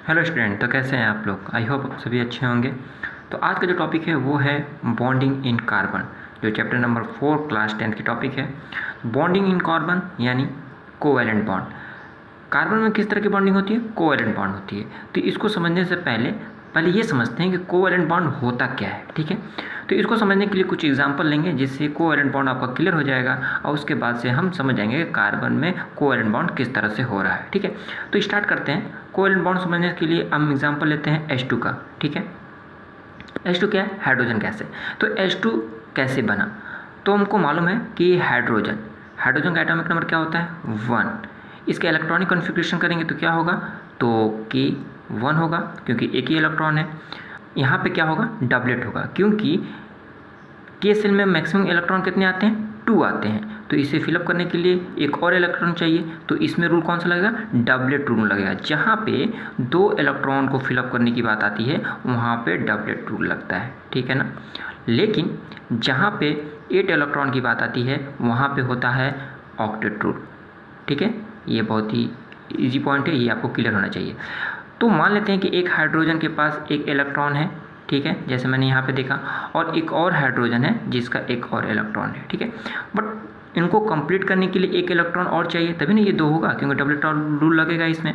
Hello student, तो कैसे हैं आप लोग। आई होप आप सभी अच्छे होंगे। तो आज का जो टॉपिक है वो है बॉन्डिंग इन कार्बन, जो चैप्टर नंबर 4 क्लास 10 की टॉपिक है। बॉन्डिंग इन कार्बन यानी कोवैलेंट बॉन्ड। कार्बन में किस तरह की बॉन्डिंग होती है? कोवैलेंट बॉन्ड होती है। तो इसको समझने से पहले ये समझते हैं कि कोवैलेंट बॉन्ड होता क्या है। ठीक है, तो इसको समझने के लिए कुछ एग्जांपल लेंगे जिससे कोवैलेंट बॉन्ड आपका क्लियर हो जाएगा और उसके बाद से हम समझ जाएंगे कि कार्बन में कोवैलेंट बॉन्ड किस तरह से हो रहा है। ठीक है, तो स्टार्ट करते हैं। कोवैलेंट बॉन्ड समझने के लिए हम एग्जांपल लेते हैं H2 का। ठीक है, H2 क्या है? हाइड्रोजन गैस है। तो H2 कैसे बना? तो हमको मालूम है कि हाइड्रोजन का एटॉमिक नंबर क्या होता है? 1। इसके इलेक्ट्रॉनिक कॉन्फ़िगरेशन करेंगे तो क्या होगा? तो K1 होगा क्योंकि एक ही इलेक्ट्रॉन है। यहाँ पे क्या होगा? डबलेट होगा क्योंकि K सेल में मैक्सिमम इलेक्ट्रॉन कितने आते हैं? 2 आते हैं। तो इसे फिलअप करने के लिए एक और इलेक्ट्रॉन चाहिए। तो इसमें रूल कौन सा लगेगा? डबलेट रूल लगेगा। जहाँ पे 2 इलेक्ट्रॉन को फिलअप करने की बात आती है वहाँ पे डबलेट रूल लगता है। ठीक है ना। लेकिन जहाँ पे 8 इलेक्ट्रॉन की बात आती है वहाँ पे होता है ऑक्टेट रूल। ठीक है, ये बहुत ही ईजी पॉइंट है, ये आपको क्लियर होना चाहिए। तो मान लेते हैं कि एक हाइड्रोजन के पास एक इलेक्ट्रॉन है। ठीक है, जैसे मैंने यहाँ पे देखा, और एक और हाइड्रोजन है जिसका एक और इलेक्ट्रॉन है। ठीक है, बट इनको कंप्लीट करने के लिए एक इलेक्ट्रॉन और चाहिए, तभी ना ये 2 होगा क्योंकि डबलेट रूल लगेगा इसमें।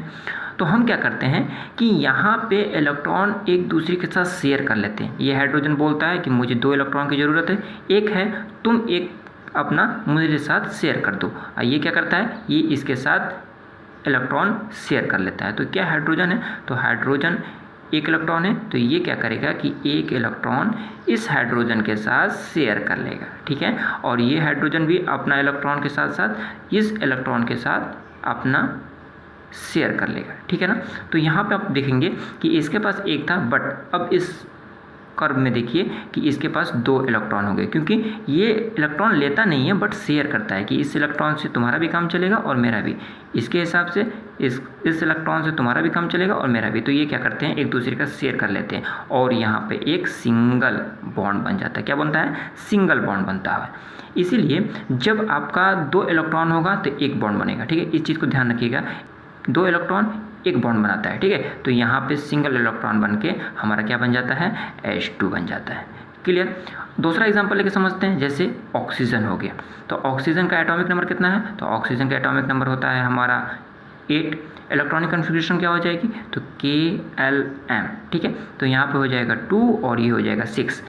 तो हम क्या करते हैं कि यहाँ पे इलेक्ट्रॉन एक दूसरे के साथ शेयर कर लेते हैं। ये हाइड्रोजन बोलता है कि मुझे 2 इलेक्ट्रॉन की ज़रूरत है, एक है, तुम एक अपना मेरे साथ शेयर कर दो। ये क्या करता है? ये इसके साथ इलेक्ट्रॉन शेयर कर लेता है। तो क्या हाइड्रोजन है? तो हाइड्रोजन एक इलेक्ट्रॉन है, तो ये क्या करेगा कि एक इलेक्ट्रॉन इस हाइड्रोजन के साथ शेयर कर लेगा। ठीक है, और ये हाइड्रोजन भी अपना इलेक्ट्रॉन के साथ साथ इस इलेक्ट्रॉन के साथ अपना शेयर कर लेगा। ठीक है ना। तो यहाँ पे आप देखेंगे कि इसके पास एक था, बट अब इस कर्व में देखिए कि इसके पास 2 इलेक्ट्रॉन हो गए क्योंकि ये इलेक्ट्रॉन लेता नहीं है बट शेयर करता है कि इस इलेक्ट्रॉन से तुम्हारा भी काम चलेगा और मेरा भी। इसके हिसाब से इस इलेक्ट्रॉन से तुम्हारा भी काम चलेगा और मेरा भी। तो ये क्या करते हैं? एक दूसरे का शेयर कर लेते हैं और यहाँ पे एक सिंगल बॉन्ड बन जाता है। क्या बनता है? सिंगल बॉन्ड बनता है। इसीलिए जब आपका 2 इलेक्ट्रॉन होगा तो एक बॉन्ड बनेगा। ठीक है, इस चीज़ को ध्यान रखिएगा। 2 इलेक्ट्रॉन एक बॉन्ड बनाता है। ठीक है, तो यहाँ पे सिंगल इलेक्ट्रॉन बन के हमारा क्या बन जाता है? H2 बन जाता है। क्लियर। दूसरा एग्जांपल लेके समझते हैं, जैसे ऑक्सीजन हो गया। तो ऑक्सीजन का एटॉमिक नंबर कितना है? तो ऑक्सीजन का एटॉमिक नंबर होता है हमारा 8। इलेक्ट्रॉनिक कन्फिग्रेशन क्या हो जाएगी? तो KLM। ठीक है, तो यहाँ पे हो जाएगा 2 और ये हो जाएगा 6।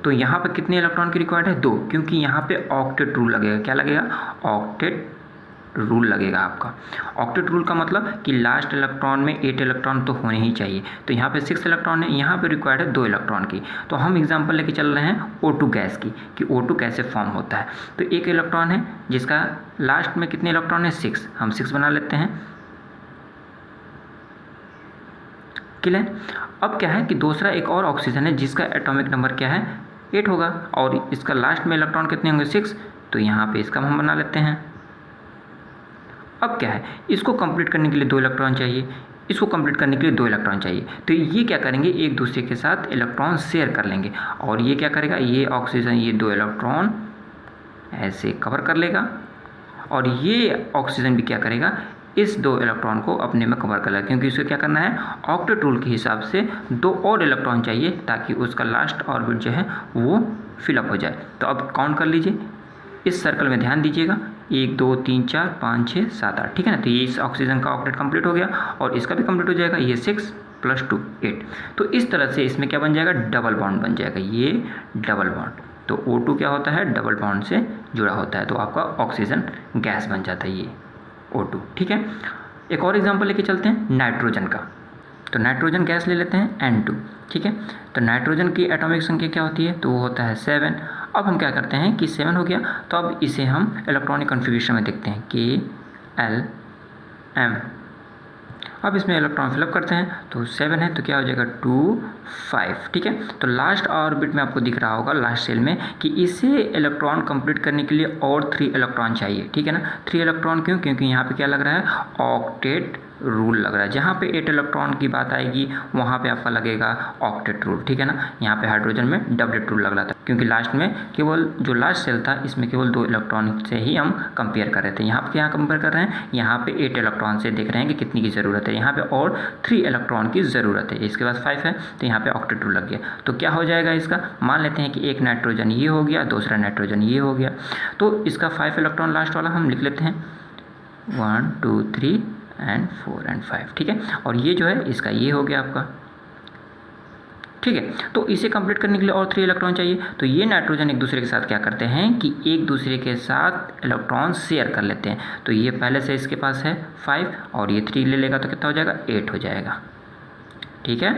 तो यहाँ पे कितने इलेक्ट्रॉन की रिक्वायर्ड है? 2, क्योंकि यहाँ पे ऑक्टेट रूल लगेगा। क्या लगेगा? ऑक्टेट रूल लगेगा आपका। ऑक्टेट रूल का मतलब कि लास्ट इलेक्ट्रॉन में 8 इलेक्ट्रॉन तो होने ही चाहिए। तो यहाँ पे 6 इलेक्ट्रॉन है, यहाँ पे रिक्वायर्ड है 2 इलेक्ट्रॉन की। तो हम एग्जांपल लेके चल रहे हैं O2 गैस की कि O2 कैसे फॉर्म होता है। तो एक इलेक्ट्रॉन है जिसका लास्ट में कितने इलेक्ट्रॉन है? 6। हम 6 बना लेते हैं। क्लियर। अब क्या है कि दूसरा एक और ऑक्सीजन है जिसका एटॉमिक नंबर क्या है? 8 होगा और इसका लास्ट में इलेक्ट्रॉन कितने होंगे? 6। तो यहाँ पे इसका हम बना लेते हैं। अब क्या है, इसको कंप्लीट करने के लिए 2 इलेक्ट्रॉन चाहिए, इसको कंप्लीट करने के लिए 2 इलेक्ट्रॉन चाहिए। तो ये क्या करेंगे? एक दूसरे के साथ इलेक्ट्रॉन शेयर कर लेंगे और ये क्या करेगा? ये ऑक्सीजन ये 2 इलेक्ट्रॉन ऐसे कवर कर लेगा और ये ऑक्सीजन भी क्या करेगा? इस 2 इलेक्ट्रॉन को अपने में कवर कर लेगा क्योंकि उसे क्या करना है? ऑक्टेट रूल के हिसाब से 2 और इलेक्ट्रॉन चाहिए ताकि उसका लास्ट ऑर्बिट जो है वो फिलअप हो जाए। तो अब काउंट कर लीजिए, इस सर्कल में ध्यान दीजिएगा, 1 2 3 4 5 6 7 8। ठीक है ना। तो ये इस ऑक्सीजन का ऑक्टेट कंप्लीट हो गया और इसका भी कंप्लीट हो जाएगा। ये 6 + 2 8। तो इस तरह से इसमें क्या बन जाएगा? डबल बॉन्ड बन जाएगा। ये डबल बॉन्ड, तो O2 क्या होता है? डबल बॉन्ड से जुड़ा होता है, तो आपका ऑक्सीजन गैस बन जाता है ये O2। ठीक है, एक और एग्जाम्पल लेके चलते हैं नाइट्रोजन का। तो नाइट्रोजन गैस ले लेते हैं N2। ठीक है, तो नाइट्रोजन की एटॉमिक संख्या क्या होती है? तो वो होता है 7। अब हम क्या करते हैं कि 7 हो गया तो अब इसे हम इलेक्ट्रॉनिक कन्फिग्रेशन में देखते हैं KLM। अब इसमें इलेक्ट्रॉन फिलअप करते हैं तो 7 है तो क्या हो जाएगा? 2 5। ठीक है, तो लास्ट ऑर्बिट में आपको दिख रहा होगा लास्ट सेल में कि इसे इलेक्ट्रॉन कंप्लीट करने के लिए और 3 इलेक्ट्रॉन चाहिए। ठीक है ना। 3 इलेक्ट्रॉन क्यों? क्योंकि यहाँ पे क्या लग रहा है? ऑक्टेट रूल लग रहा है। जहाँ पे 8 इलेक्ट्रॉन की बात आएगी वहाँ पे आपका लगेगा ऑक्टेट रूल, ठीक है ना। यहाँ पे हाइड्रोजन में डबलेट रूल लग रहा था, क्योंकि लास्ट में केवल जो लास्ट सेल था इसमें केवल 2 इलेक्ट्रॉन से ही हम कंपेयर कर रहे थे। यहाँ पे क्या कंपेयर कर रहे हैं, यहाँ पे 8 इलेक्ट्रॉन से देख रहे हैं कि कितनी की ज़रूरत है। यहाँ पे और 3 इलेक्ट्रॉन की ज़रूरत है, इसके पास 5 है तो यहाँ पे ऑक्टेट रूल लग गया। तो क्या हो जाएगा इसका, मान लेते हैं कि एक नाइट्रोजन ये हो गया, दूसरा नाइट्रोजन ये हो गया, तो इसका 5 इलेक्ट्रॉन लास्ट वाला हम लिख लेते हैं 1 2 3 एंड 4 एंड 5, ठीक है। और ये जो है इसका ये हो गया आपका, ठीक है। तो इसे कंप्लीट करने के लिए और 3 इलेक्ट्रॉन चाहिए, तो ये नाइट्रोजन एक दूसरे के साथ क्या करते हैं कि एक दूसरे के साथ इलेक्ट्रॉन शेयर कर लेते हैं। तो ये पहले से इसके पास है 5 और ये 3 ले लेगा तो कितना हो जाएगा, 8 हो जाएगा, ठीक है।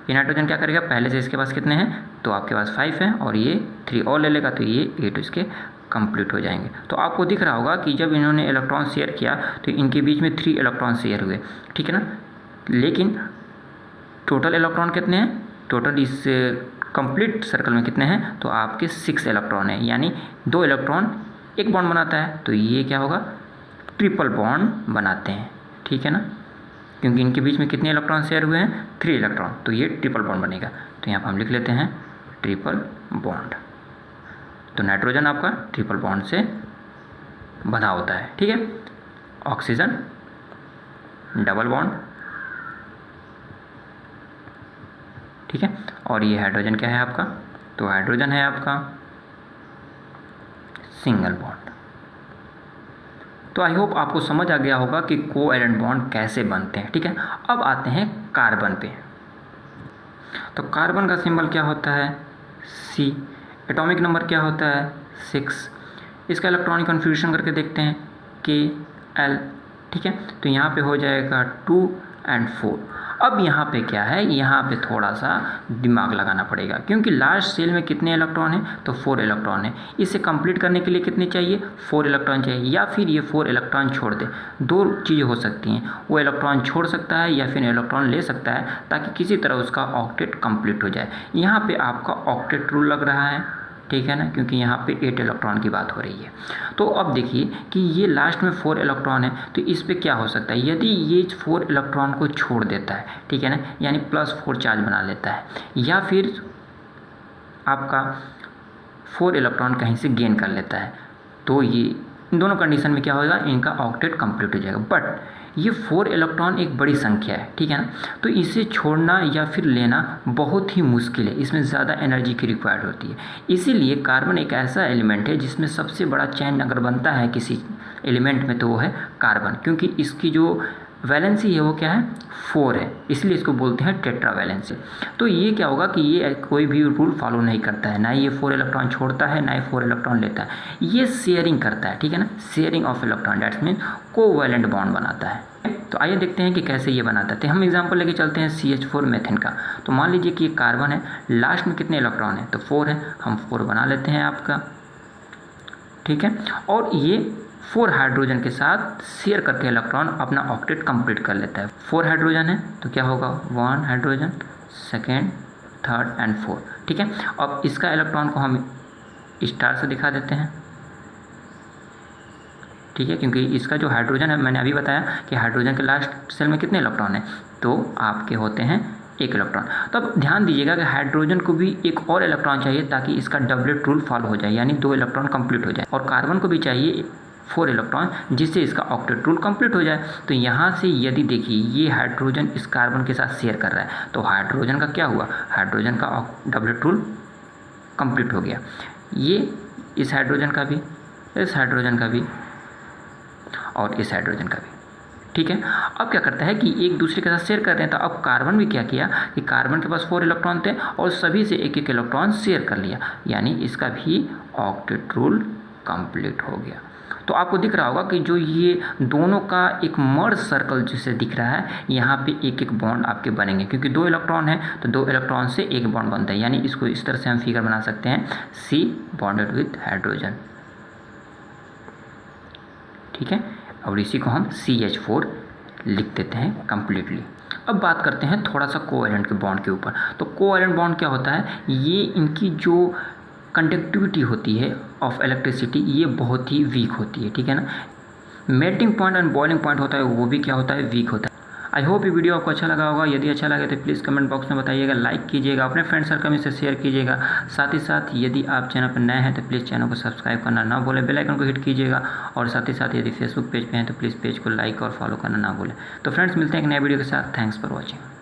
ये नाइट्रोजन क्या करेगा, पहले से इसके पास कितने हैं, तो आपके पास 5 है और ये 3 और ले लेगा तो ये 8 इसके कंप्लीट हो जाएंगे। तो आपको दिख रहा होगा कि जब इन्होंने इलेक्ट्रॉन शेयर किया तो इनके बीच में 3 इलेक्ट्रॉन शेयर हुए, ठीक है ना। लेकिन टोटल इलेक्ट्रॉन कितने हैं, टोटल इस कंप्लीट सर्कल में कितने हैं, तो आपके 6 इलेक्ट्रॉन है, यानी 2 इलेक्ट्रॉन एक बॉन्ड बनाता है, तो ये क्या होगा, ट्रिपल बॉन्ड बनाते हैं, ठीक है ना। क्योंकि इनके बीच में कितने इलेक्ट्रॉन शेयर हुए हैं, 3 इलेक्ट्रॉन, तो ये ट्रिपल बॉन्ड बनेगा। तो यहाँ पर हम लिख लेते हैं ट्रिपल बॉन्ड। तो नाइट्रोजन आपका ट्रिपल बॉन्ड से बना होता है, ठीक है। ऑक्सीजन डबल बॉन्ड, ठीक है। और ये हाइड्रोजन क्या है आपका, तो हाइड्रोजन है आपका सिंगल बॉन्ड। तो आई होप आपको समझ आ गया होगा कि कोवैलेंट बॉन्ड कैसे बनते हैं, ठीक है। अब आते हैं कार्बन पे। तो कार्बन का सिंबल क्या होता है, C। एटॉमिक नंबर क्या होता है, 6। इसका इलेक्ट्रॉनिक कन्फ्यूजन करके देखते हैं, Kl, ठीक है। तो यहाँ पे हो जाएगा 2 एंड 4। अब यहाँ पे क्या है, यहाँ पे थोड़ा सा दिमाग लगाना पड़ेगा, क्योंकि लास्ट सेल में कितने इलेक्ट्रॉन हैं, तो 4 इलेक्ट्रॉन है। इसे कंप्लीट करने के लिए कितने चाहिए, 4 इलेक्ट्रॉन चाहिए, या फिर ये 4 इलेक्ट्रॉन छोड़ दे। 2 चीज़ें हो सकती हैं, वो इलेक्ट्रॉन छोड़ सकता है या फिर इलेक्ट्रॉन ले सकता है, ताकि किसी तरह उसका ऑक्टेट कंप्लीट हो जाए। यहाँ पे आपका ऑक्टेट रूल लग रहा है, ठीक है ना, क्योंकि यहाँ पे 8 इलेक्ट्रॉन की बात हो रही है। तो अब देखिए कि ये लास्ट में 4 इलेक्ट्रॉन है, तो इस पे क्या हो सकता है, यदि ये 4 इलेक्ट्रॉन को छोड़ देता है, ठीक है ना, यानी +4 चार्ज बना लेता है, या फिर आपका 4 इलेक्ट्रॉन कहीं से गेन कर लेता है, तो ये इन दोनों कंडीशन में क्या होगा, इनका ऑक्टेट कंप्लीट हो जाएगा। बट ये 4 इलेक्ट्रॉन एक बड़ी संख्या है, ठीक है ना, तो इसे छोड़ना या फिर लेना बहुत ही मुश्किल है, इसमें ज़्यादा एनर्जी की रिक्वायर्ड होती है। इसीलिए कार्बन एक ऐसा एलिमेंट है जिसमें सबसे बड़ा चेन अगर बनता है किसी एलिमेंट में तो वो है कार्बन, क्योंकि इसकी जो वैलेंसी है वो क्या है, 4 है, इसलिए इसको बोलते हैं टेट्रा वैलेंसी। तो ये क्या होगा कि ये कोई भी रूल फॉलो नहीं करता है, ना ये 4 इलेक्ट्रॉन छोड़ता है, ना ही 4 इलेक्ट्रॉन लेता है, ये शेयरिंग करता है, ठीक है ना, sharing of electron, that's mean covalent bond बनाता है। तो आइए देखते हैं कि कैसे ये बनाता है। हम एग्जांपल लेके चलते हैं CH4 मेथेन का। तो मान लीजिए कि ये कार्बन है, लास्ट में कितने इलेक्ट्रॉन है, तो 4 है, हम 4 बना लेते हैं आपका, ठीक है। और ये 4 हाइड्रोजन के साथ शेयर करके इलेक्ट्रॉन अपना ऑक्टेट कंप्लीट कर लेता है। 4 हाइड्रोजन है तो क्या होगा, 1 हाइड्रोजन, सेकेंड, थर्ड एंड 4, ठीक है। अब इसका इलेक्ट्रॉन को हम स्टार से दिखा देते हैं, ठीक है, क्योंकि इसका जो हाइड्रोजन है, मैंने अभी बताया कि हाइड्रोजन के लास्ट सेल में कितने इलेक्ट्रॉन हैं, तो आपके होते हैं 1 इलेक्ट्रॉन। तो अब ध्यान दीजिएगा कि हाइड्रोजन को भी एक और इलेक्ट्रॉन चाहिए ताकि इसका डबलेट रूल फॉलो हो जाए, यानी 2 इलेक्ट्रॉन कंप्लीट हो जाए, और कार्बन को भी चाहिए 4 इलेक्ट्रॉन जिससे इसका ऑक्टेट रूल कंप्लीट हो जाए। तो यहाँ से यदि देखिए ये हाइड्रोजन इस कार्बन के साथ शेयर कर रहा है, तो हाइड्रोजन का क्या हुआ, हाइड्रोजन का डबलेट रूल कंप्लीट हो गया। ये इस हाइड्रोजन का भी, इस हाइड्रोजन का भी और इस हाइड्रोजन का भी, ठीक है। अब क्या करता है कि एक दूसरे के साथ शेयर कर रहे हैं, तो अब कार्बन भी क्या किया कि कार्बन के पास 4 इलेक्ट्रॉन थे और सभी से एक एक इलेक्ट्रॉन शेयर कर लिया, यानी इसका भी ऑक्टेट रूल कंप्लीट हो गया। तो आपको दिख रहा होगा कि जो ये दोनों का एक मर्ज सर्कल जिसे दिख रहा है, यहाँ पे एक एक बॉन्ड आपके बनेंगे, क्योंकि 2 इलेक्ट्रॉन है तो 2 इलेक्ट्रॉन से एक बॉन्ड बनता है, यानी इसको इस तरह से हम फिगर बना सकते हैं, C बॉन्डेड विथ हाइड्रोजन, ठीक है। और इसी को हम CH4 लिख देते हैं कम्प्लीटली। अब बात करते हैं थोड़ा सा कोवैलेंट के बॉन्ड के ऊपर। तो कोवैलेंट बॉन्ड क्या होता है, ये इनकी जो कंडक्टिविटी होती है ऑफ इलेक्ट्रिसिटी ये बहुत ही वीक होती है, ठीक है ना। Melting point and boiling point होता है वो भी क्या होता है, वीक होता है। आई होप ये वीडियो आपको अच्छा लगा होगा। यदि अच्छा लगे तो प्लीज़ कमेंट बॉक्स में बताइएगा, लाइक कीजिएगा, अपने फ्रेंड सर्कल में से शेयर कीजिएगा। साथ ही साथ यदि आप चैनल पर नए हैं तो प्लीज़ चैनल को सब्सक्राइब करना ना भूलें, बेल आइकन को हिट कीजिएगा। और साथ ही साथ यदि फेसबुक पेज पे हैं तो प्लीज़ पेज को लाइक और फॉलो करना ना भूलें। तो फ्रेंड्स मिलते हैं एक नए वीडियो के साथ। Thanks for watching.